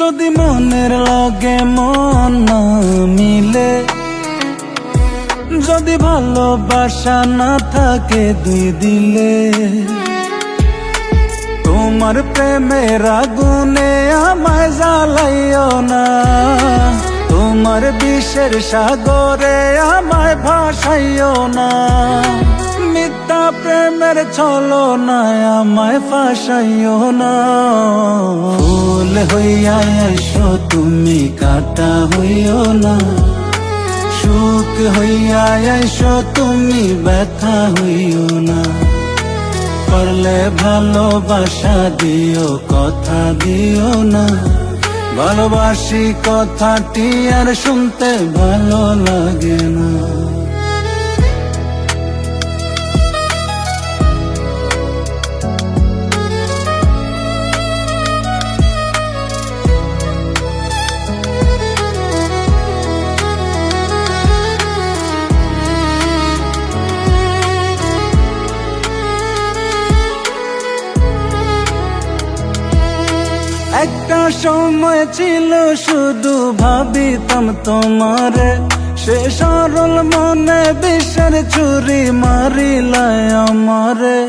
যদি মনের লগে মন না মিলে, যদি ভালোবাসা না থাকে দুই দিলে, তোমার প্রেমের আগুনে আমায় জ্বালাইও না, তোমার বিষের সাগরে আমায় ভাসাইও না, মিথ্যা প্রেমের ছলনায় আমায় ফাঁসাইও না। ফুল হইয়া এসো তুমি, কাঁটা হইও না, সুখ হইয়া এসো তুমি, ব্যথা হইও না। পারলে ভালোবাসা দিও, কথা দিও না, ভালোবাসি কথাটি আর শুনতে ভালো লাগে না। একটা সময় ছিল শুধু ভাবিতাম তোমারে, সে সরল মনে বিষের ছুরি মারিলায় আমারে।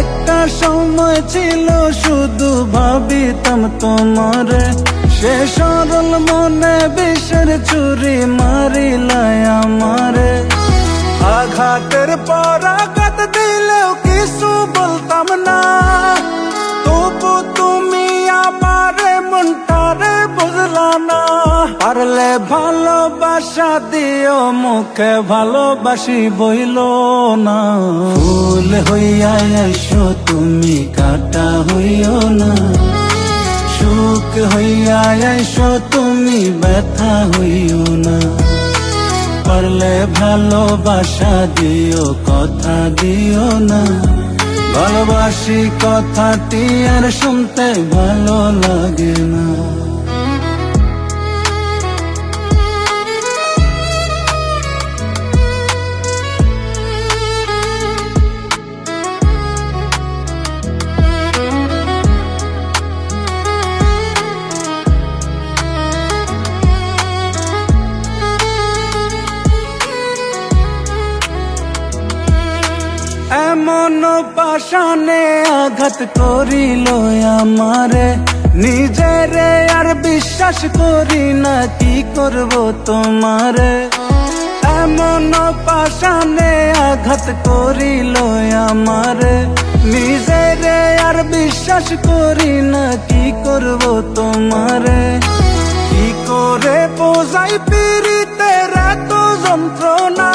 একটা সময় ছিল শুধু ভাবিতাম তোমারে, সে সরল মনে বিষের ছুরি মারিলায় আমারে। আঘাতের পর আঘাত দিলেও কিছু বলতাম না, তবু তুমি আমারে মনটারে বুঝলা না। পারলে ভালোবাসা দিও, মুখে ভালোবাসি বইল না। ফুল হইয়া এসো তুমি, কাঁটা হইও না, সুখ হইয়া এসো তুমি, ব্যথা হইও না। পারলে ভালোবাসা দিও, কথা দিও না, ভালোবাসি কথাটি আর শুনতে ভালো লাগে না। এমন পাশানে আঘাত করিল আমারে, নিজেরে আর বিশ্বাস করি না, কি করব তোমারে। এমন পাশানে আঘাত করিল আমারে, নিজেরে আর বিশ্বাস করি না, কি করব তোমারে। কি করে বোঝাই পীড়িতের এত যন্ত্রণা,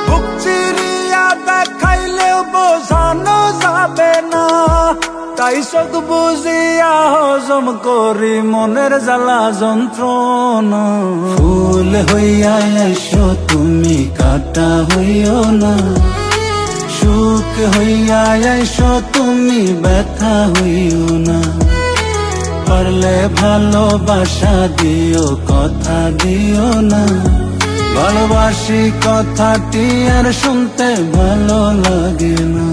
বুক চিরিয়া দেখাইলেও বোঝানো যাবে না। তাই চোখ বুঝিয়া হজম করি মনের জ্বালা যন্ত্রণা। ফুল হইয়া এসো তুমি, কাঁটা হইও না, সুখ হইয়া এসো তুমি, ব্যথা হইও না। পারলে ভালোবাসা দিও, কথা দিও না, ভালোবাসি কথাটি আর শুনতে ভালো লাগে না।